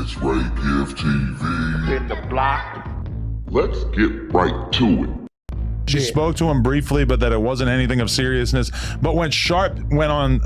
It's Ray Give TV. In the block. Let's get right to it. She spoke to him briefly, but that it wasn't anything of seriousness. But when Sharp went on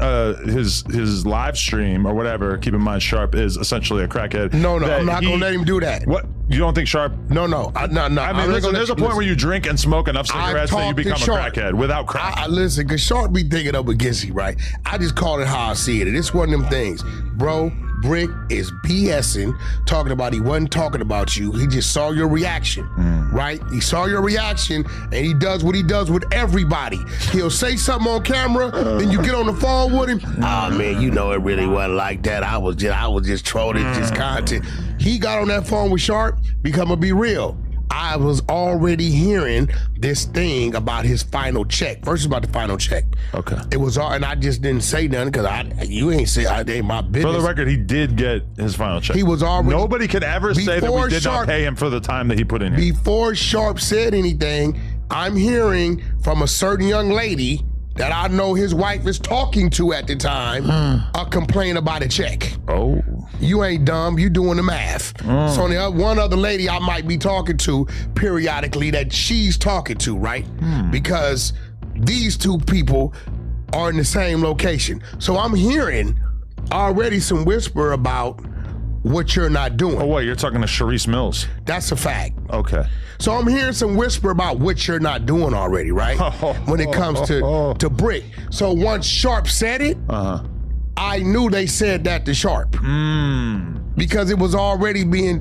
his live stream or whatever, keep in mind Sharp is essentially a crackhead. No, I'm not gonna let him do that. What? You don't think Sharp? No. I mean, listen, there's a point where you drink and smoke enough cigarettes that you become a crackhead without crack. Listen, because Sharp be thinking up against you, right? I just call it how I see it. It's one of them things. Bro, Bricc is BSing, talking about he wasn't talking about you. He just saw your reaction, right? He saw your reaction, and he does what he does with everybody. He'll say something on camera, then you get on the phone with him. Oh man, you know it really wasn't like that. I was just trolling, just content. He got on that phone with Sharp, because I'ma be real. I was already hearing this thing about his final check. First about the final check. Okay. It was all, and I just didn't say nothing because you ain't say it ain't my business. For the record, he did get his final check. He was already. Nobody could ever say that we did not pay him for the time that he put in here. Before Sharp said anything, I'm hearing from a certain young lady that I know his wife is talking to at the time a complaint about a check. Oh. You ain't dumb, you doing the math. So the one other lady I might be talking to periodically that she's talking to, right? Because these two people are in the same location. So I'm hearing already some whisper about what you're not doing. Oh, what, you're talking to Sharice Mills? That's a fact. Okay. So I'm hearing some whisper about what you're not doing already, right? When it comes to Bricc. So once Sharp said it, I knew they said that to Sharp. Because it was already being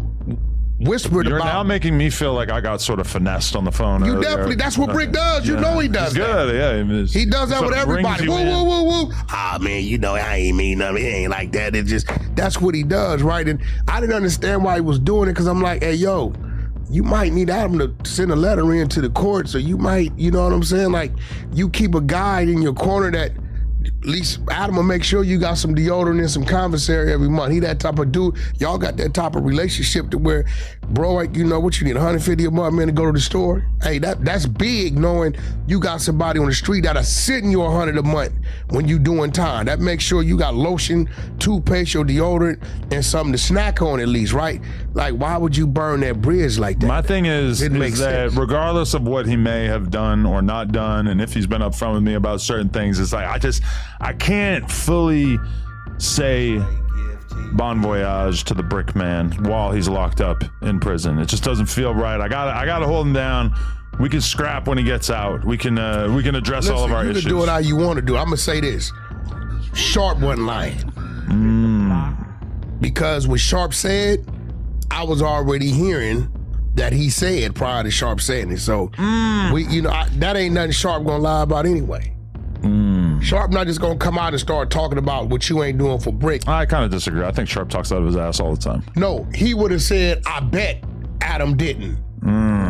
whispered You're about. now making me feel like I got sort of finessed on the phone. You definitely, that's what Bricc does. You know he does that. Good, yeah. He does that with everybody. Woo, woo, woo, woo. Ah, man, you know, I ain't mean nothing. It ain't like that. It just, that's what he does, right? And I didn't understand why he was doing it because I'm like, hey, yo, you might need Adam to send a letter in to the court, so you might, you know what I'm saying? Like, you keep a guide in your corner that at least Adam will make sure you got some deodorant and some commissary every month. He that type of dude. Y'all got that type of relationship to where, bro, like, you know what, you need $150 a month, man, to go to the store. Hey, that's big, knowing you got somebody on the street that'll send you $100 a month when you doing time. That makes sure you got lotion, toothpaste, your deodorant, and something to snack on at least, right? Like, why would you burn that bridge like that? My thing is that sense. Regardless of what he may have done or not done, and if he's been upfront with me about certain things, it's like, I can't fully say bon voyage to the Bricc man while he's locked up in prison. It just doesn't feel right. I gotta hold him down. We can scrap when he gets out. We can address all of our issues. You can do it how you want to do it. I'm gonna say this: Sharp wasn't lying. Because what Sharp said, I was already hearing that he said prior to Sharp saying it. So that ain't nothing Sharp gonna lie about anyway. Sharp not just gonna come out and start talking about what you ain't doing for Bricc. I kind of disagree. I think Sharp talks out of his ass all the time. No, he would have said, I bet Adam didn't.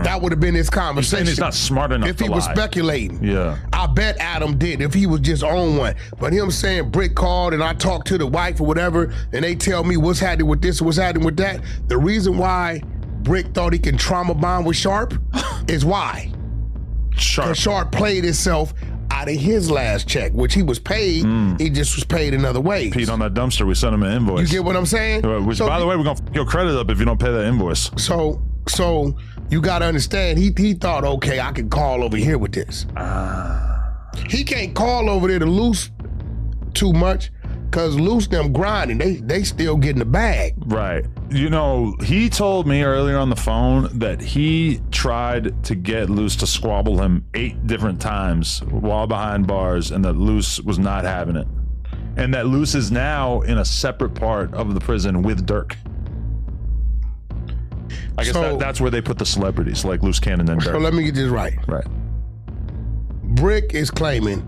That would have been his conversation. He's not smart enough if he was speculating. Yeah. I bet Adam did if he was just on one. But him saying Bricc called and I talked to the wife or whatever, and they tell me what's happening with this, what's happening with that. The reason why Bricc thought he can trauma bond with Sharp is why. Sharp played himself out of his last check, which he was paid, he just was paid in other ways. Pete on that dumpster, we sent him an invoice. You get what I'm saying? Which, by the way, we're gonna f your credit up if you don't pay that invoice. So you gotta understand, he thought, okay, I can call over here with this. He can't call over there to Luce too much, cause Luce them grinding, they still getting the bag. Right. You know, he told me earlier on the phone that he tried to get Luce to squabble him 8 different times while behind bars, and that Luce was not having it. And that Luce is now in a separate part of the prison with Dirk. I guess that's where they put the celebrities, like Luce Cannon and Dirk. So let me get this right. Right. Bricc is claiming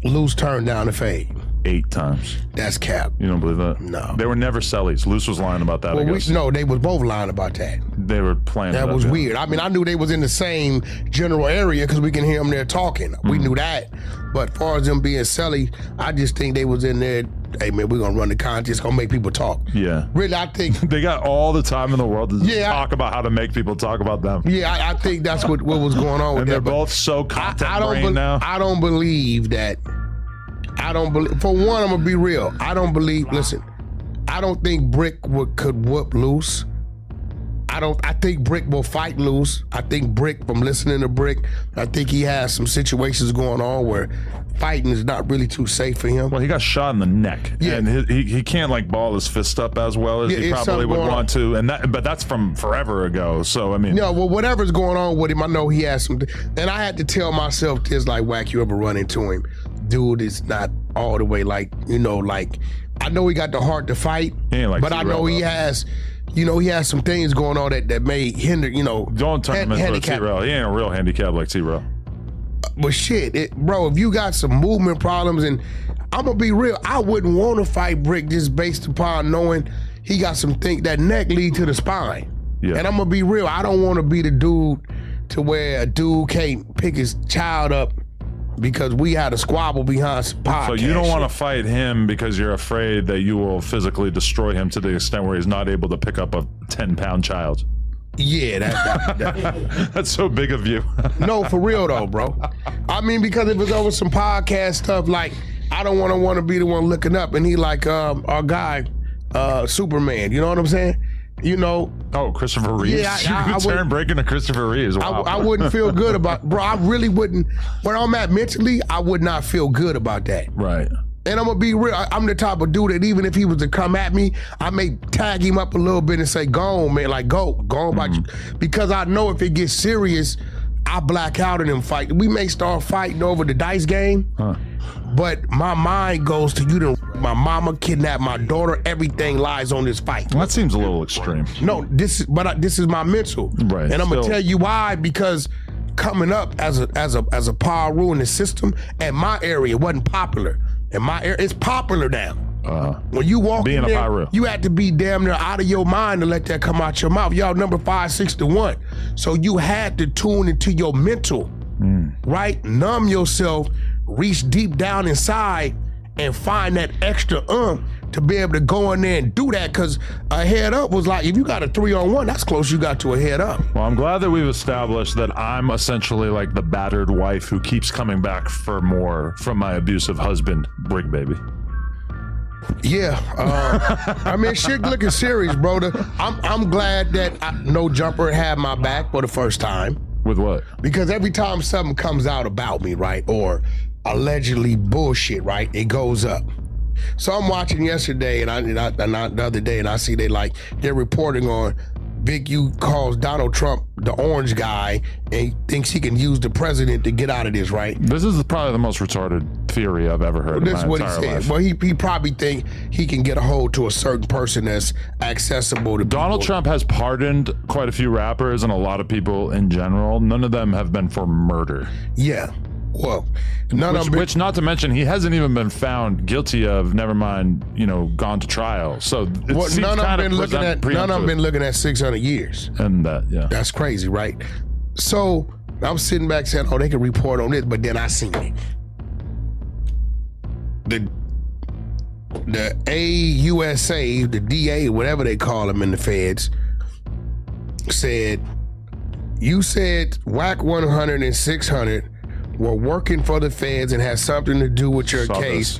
Luce turned down the fade. 8 times. That's cap. You don't believe that? No. They were never cellies. Luce was lying about that, I guess. No, they was both lying about that. They were playing that was weird. I mean, I knew they was in the same general area because we can hear them there talking. We knew that. But as far as them being celly, I just think they was in there, hey man, we're gonna run the contest, gonna make people talk. Yeah. Really, I think they got all the time in the world to talk about how to make people talk about them. Yeah, I think that's what was going on with and them. They're both so content-brained now. I don't believe that. For one, I'm gonna be real. I don't believe, listen, I don't think Bricc could whoop Luce. I think Bricc will fight Luce. I think Bricc, from listening to Bricc, I think he has some situations going on where fighting is not really too safe for him. Well, he got shot in the neck, and he can't like ball his fist up as well as he probably would want to. And but that's from forever ago. So I mean, well, whatever's going on with him, I know he has some. And I had to tell myself this, like, Wack, you ever run into him, dude, is not all the way like, like, I know he got the heart to fight, but I know he has. He has some things going on that may hinder, Don't turn him into a T-Rail. He ain't a real handicap like T-Rail. But shit, bro, if you got some movement problems, and I'm gonna be real, I wouldn't want to fight Bricc just based upon knowing he got some things, that neck lead to the spine. Yeah. And I'm gonna be real, I don't want to be the dude to where a dude can't pick his child up because we had a squabble behind some podcast. So you don't want to fight him because you're afraid that you will physically destroy him to the extent where he's not able to pick up a 10-pound child. Yeah, that's so big of you. No, for real though, bro. I mean, because if it's over some podcast stuff, like, I don't want to be the one looking up and he like our guy, Superman. You know what I'm saying? Oh, Christopher Reeves. Yeah, you turn Bricc into Christopher Reeves. Wow. I wouldn't feel good about, bro. I really wouldn't. Where I'm at mentally, I would not feel good about that. Right. And I'm gonna be real. I'm the type of dude that even if he was to come at me, I may tag him up a little bit and say, "Go on, man! Like go on, about you," because I know if it gets serious, I black out in them fight. We may start fighting over the dice game, but my mind goes to my mama kidnapped my daughter. Everything lies on this fight. Well, that seems a little extreme. No, this is my mental, right? And I'm gonna tell you why, because coming up as a Paru in the system, and my area wasn't popular. In my area, it's popular now. When you walk in there, you had to be damn near out of your mind to let that come out your mouth. Y'all number 5, 6 to 1. So you had to tune into your mental, right? Numb yourself, reach deep down inside, and find that extra to be able to go in there and do that. Because a head up was like, if you got a 3-on-1, that's close you got to a head up. Well, I'm glad that we've established that I'm essentially like the battered wife who keeps coming back for more from my abusive husband, Bricc baby. Yeah, I mean, shit looking serious, bro. I'm glad that No Jumper had my back for the first time. With what? Because every time something comes out about me, right, or allegedly bullshit, right, it goes up. So I'm watching yesterday and the other day, and I see they're reporting on Big U calls Donald Trump the orange guy and he thinks he can use the president to get out of this, right? This is probably the most retarded theory I've ever heard in my entire life. Well, he probably think he can get a hold to a certain person that's accessible to Donald Trump has pardoned quite a few rappers and a lot of people in general. None of them have been for murder. Yeah. Well, which not to mention, he hasn't even been found guilty of, never mind, gone to trial. So none of them been looking at 600 years. And that's crazy, right? So I'm sitting back saying, oh, they can report on this, but then I seen it. The AUSA, the DA, whatever they call them in the feds, said, you said Wack 100 and 600 were working for the feds and has something to do with your case.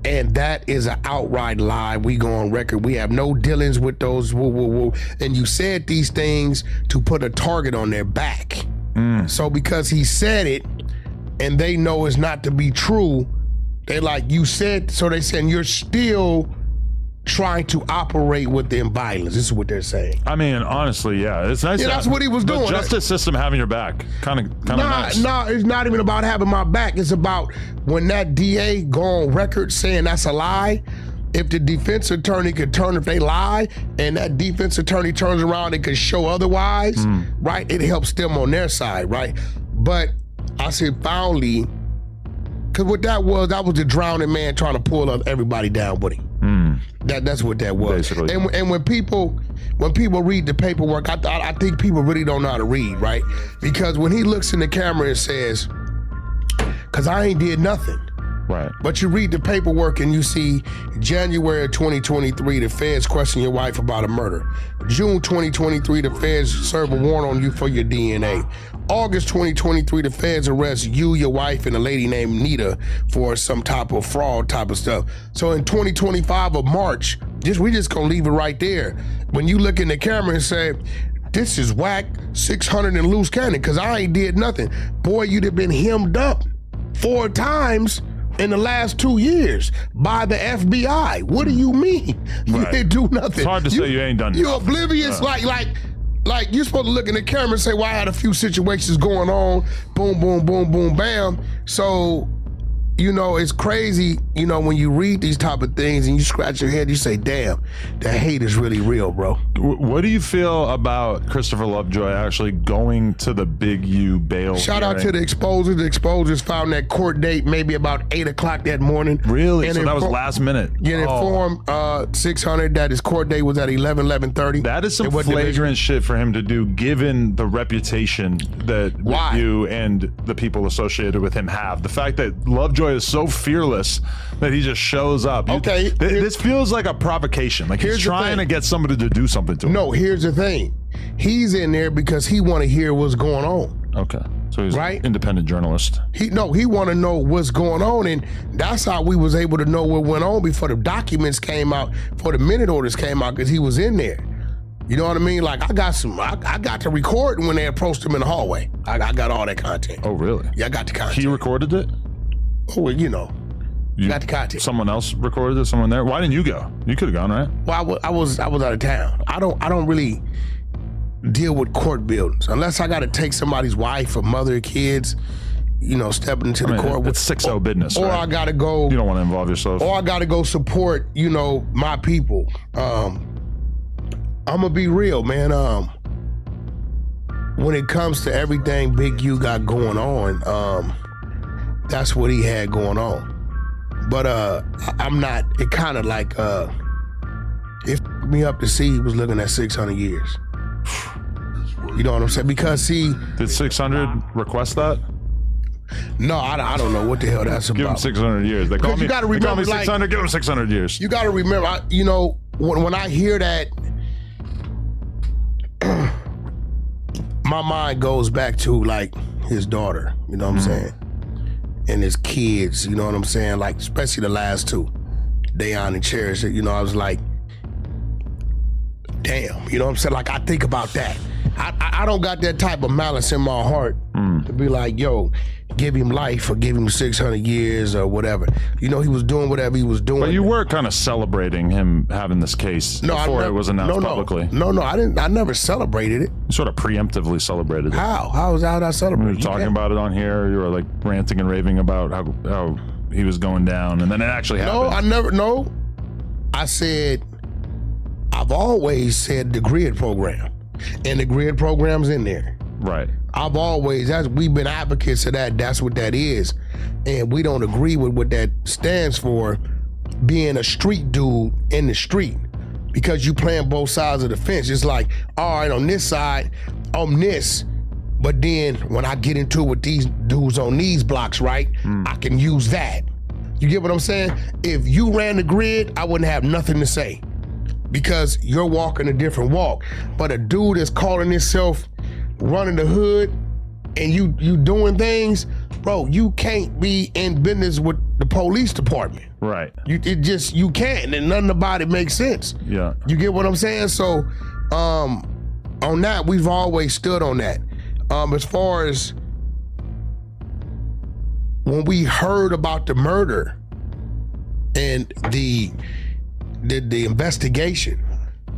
And that is an outright lie. We go on record. We have no dealings with those. Woo, woo, woo. And you said these things to put a target on their back. So because he said it and they know it's not to be true, they like, you said, so they saying you're still trying to operate within violence. This is what they're saying. I mean, honestly, yeah, it's nice. Yeah, that's what he was doing. The justice system having your back, kind of nice. No, it's not even about having my back. It's about when that DA go on record saying that's a lie. If the defense attorney could if they lie, and that defense attorney turns around and could show otherwise, right? It helps them on their side, right? But I said finally, because what that was the drowning man trying to pull up everybody down with him. That's what that was. Basically. And when people read the paperwork, I think people really don't know how to read, right? Because when he looks in the camera and says, "Cause I ain't did nothing." Right. But you read the paperwork and you see January 2023, the feds question your wife about a murder. June 2023, the feds serve a warrant on you for your DNA. August 2023, the feds arrest you, your wife, and a lady named Nita for some type of fraud type of stuff. So in 2025 of March, We just gonna leave it right there. When you look in the camera and say, this is Wack 600 in Luce County, because I ain't did nothing. Boy, you'd have been hemmed up 4 times in the last 2 years by the FBI. What do you mean? You didn't do nothing. It's hard to say you ain't done You're nothing. oblivious, like you're supposed to look in the camera and say, well, I had a few situations going on, boom, boom, boom, boom, bam. So, you know, it's crazy, you know, when you read these type of things and you scratch your head, you say, damn, the hate is really real, bro. What do you feel about Christopher Lovejoy actually going to the Big U bail Shout out to the exposers. The exposers found that court date maybe about 8 o'clock that morning. Really? And So that was last minute? Yeah, informed 600 that his court date was at 11:30. That is some flagrant shit for him to do, given the reputation that you and the people associated with him have. The fact that Lovejoy is so fearless that he just shows up. Okay. This feels like a provocation. Like he's trying to get somebody to do something to him. No, here's the thing. He's in there because he want to hear what's going on. Okay. So he's an independent journalist. He want to know what's going on, and that's how we was able to know what went on before the documents came out, before the minute orders came out, because he was in there. You know what I mean? Like I got to record when they approached him in the hallway. I got all that content. Oh, really? Yeah, I got the content. He recorded it? Oh, well, you know, got the content. Someone else recorded it? Someone there? Why didn't you go? You could have gone, right? Well, I was out of town. I don't really deal with court buildings unless I got to take somebody's wife or mother or kids, you know, stepping into the court. It's 6-0 business, or right? I got to go. You don't want to involve yourself. Or I got to go support, you know, my people. I'm gonna be real, man. When it comes to everything Big U got going on, that's what he had going on. But I'm not, it kind of like, it f***ed me up to see he was looking at 600 years. You know what I'm saying? Because see. Did 600 request that? No, I don't know what the hell that's about. Give him 600 years. They call me 600, give him 600 years. You gotta remember, you know, when I hear that, my mind goes back to like his daughter, you know what I'm saying? And his kids, you know what I'm saying? Like, especially the last 2, Dayon and Cherish, you know, I was like, damn, you know what I'm saying? Like, I think about that. I don't got that type of malice in my heart to be like, yo, give him life or give him 600 years or whatever. You know, he was doing whatever he was doing. But you were kind of celebrating him having this case before it was announced publicly. No, I didn't. I never celebrated it. You sort of preemptively celebrated it. How? How was I celebrating? You were talking about it on here. You were like ranting and raving about how he was going down, and then it actually happened. No, I never. No, I said, I've always said the grid program, and the grid program's in there. Right. I've always, we've been advocates of that. That's what that is. And we don't agree with what that stands for, being a street dude in the street, because you playing both sides of the fence. It's like, all right, on this side, I'm this. But then when I get into it with these dudes on these blocks, right, I can use that. You get what I'm saying? If you ran the grid, I wouldn't have nothing to say, because you're walking a different walk. But a dude that's calling himself running the hood and you doing things, bro, you can't be in business with the police department. Right. You can't, and nothing about it makes sense. Yeah. You get what I'm saying? So on that, we've always stood on that. As far as when we heard about the murder and the investigation,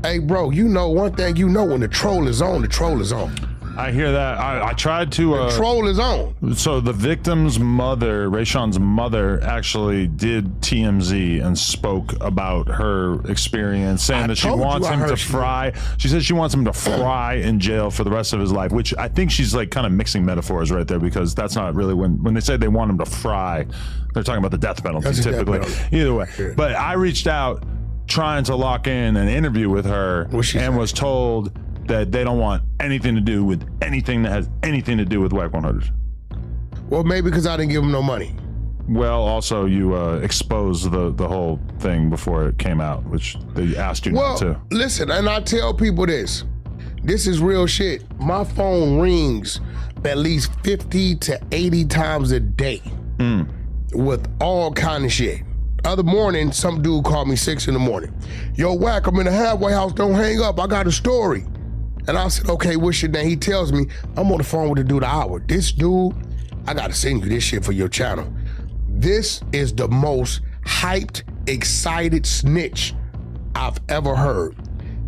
hey bro, you know one thing, you know when the troll is on, the troll is on. I hear that. I tried to. The troll is on. So the victim's mother, Rayshawn's mother, actually did TMZ and spoke about her experience, saying that she wants him to fry. She says she wants him to fry in jail for the rest of his life, which I think she's like kind of mixing metaphors right there, because that's not really when they say they want him to fry, they're talking about the death penalty typically. Either way, but I reached out trying to lock in an interview with her and was told that they don't want anything to do with anything that has anything to do with Wack 100. Well, maybe because I didn't give them no money. Well, also you exposed the whole thing before it came out, which they asked you not to. Well, listen, and I tell people this is real shit. My phone rings at least 50 to 80 times a day with all kind of shit. other morning, some dude called me 6 in the morning. Yo, Wack, I'm in the halfway house, don't hang up, I got a story. And I said, okay, what's your name? He tells me, I'm on the phone with the dude an hour. This dude, I gotta send you this shit for your channel. This is the most hyped, excited snitch I've ever heard.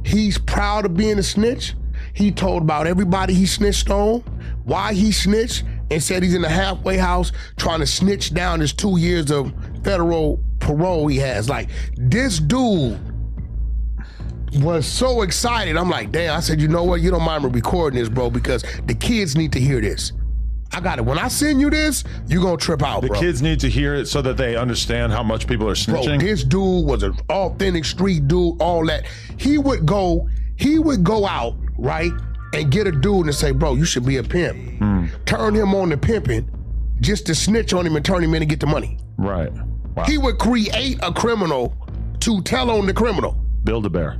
He's proud of being a snitch. He told about everybody he snitched on, why he snitched, and said he's in the halfway house trying to snitch down his 2 years of federal parole he has. Like, this dude was so excited. I'm like, damn, I said, you know what? You don't mind me recording this, bro, because the kids need to hear this. I got it. When I send you this, you gonna trip out, bro. The kids need to hear it so that they understand how much people are snitching. Bro, this dude was an authentic street dude, all that. He would go out, right, and get a dude and say, bro, you should be a pimp. Turn him on to pimping just to snitch on him and turn him in and get the money. Right. Wow. He would create a criminal to tell on the criminal. Build-A-Bear.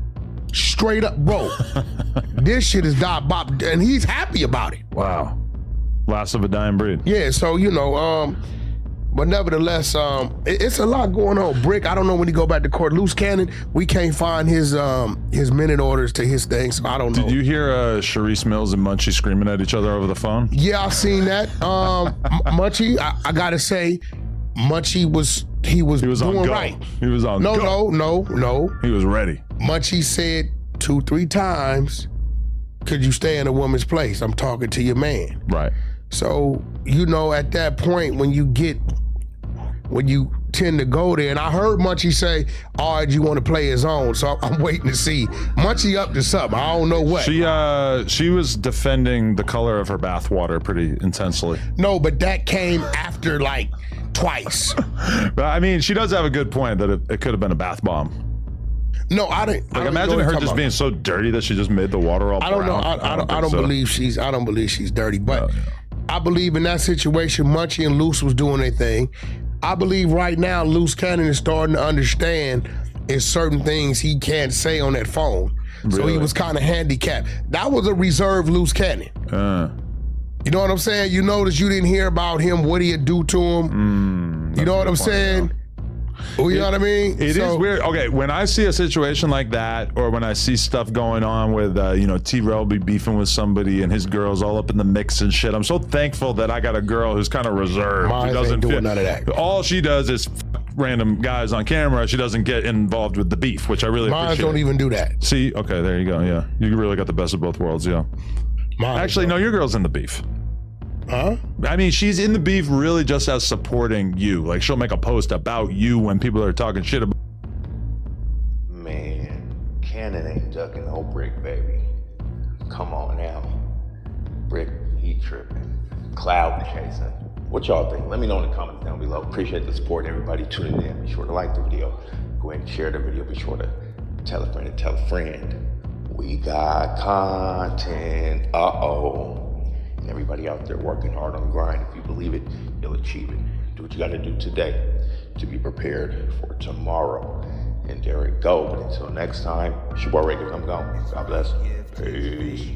Straight up, bro. This shit is Bob, and he's happy about it. Wow. Last of a dying breed. Yeah, so, you know, but nevertheless, it's a lot going on. Bricc, I don't know when he go back to court. Luce Cannon, we can't find his minute orders to his thing, so I don't know. Did you hear Sharice Mills and Munchie screaming at each other over the phone? Yeah, I seen that. Munchie, I gotta say, Munchie was doing on go. right. He was on go. No. He was ready. Munchie said 2-3 times, could you stay in a woman's place? I'm talking to your man. Right. So, you know, at that point, when you tend to go there, and I heard Munchie say, all right, you want to play his own, so I'm waiting to see. Munchie up to something, I don't know what. She was defending the color of her bathwater pretty intensely. No, but that came after like twice. But I mean, she does have a good point that it could have been a bath bomb. No, I didn't. Like, imagine her just being so dirty that she just made the water all brown. I don't believe she's dirty, but I believe in that situation, Munchie and Luce was doing their thing. I believe right now, Luce Cannon is starting to understand is certain things he can't say on that phone. Really? So he was kind of handicapped. That was a reserved Luce Cannon. You know what I'm saying? You notice you didn't hear about him, what he'd do to him. You know what I'm saying? Well, you know what I mean? It is weird. Okay, when I see a situation like that, or when I see stuff going on with, you know, T-Rel be beefing with somebody and his girl's all up in the mix and shit, I'm so thankful that I got a girl who's kind of reserved. Mine ain't doing none of that. All she does is random guys on camera. She doesn't get involved with the beef, which I really appreciate. Mine don't even do that. See? Okay, there you go. Yeah. You really got the best of both worlds, yeah. Actually, no, your girl's in the beef. Huh? I mean, she's in the beef really just as supporting you. Like, she'll make a post about you when people are talking shit about. Man, Cannon ain't ducking no Bricc, baby. Come on now. Bricc, he tripping. Cloud chasing. What y'all think? Let me know in the comments down below. Appreciate the support, everybody tuning in. Be sure to like the video. Go ahead and share the video. Be sure to tell a friend and tell a friend. We got content. And everybody out there working hard on the grind. If you believe it, you'll achieve it. Do what you got to do today to be prepared for tomorrow. And there it go. But until next time, it's your boy Rico. I'm gone. God bless. Peace.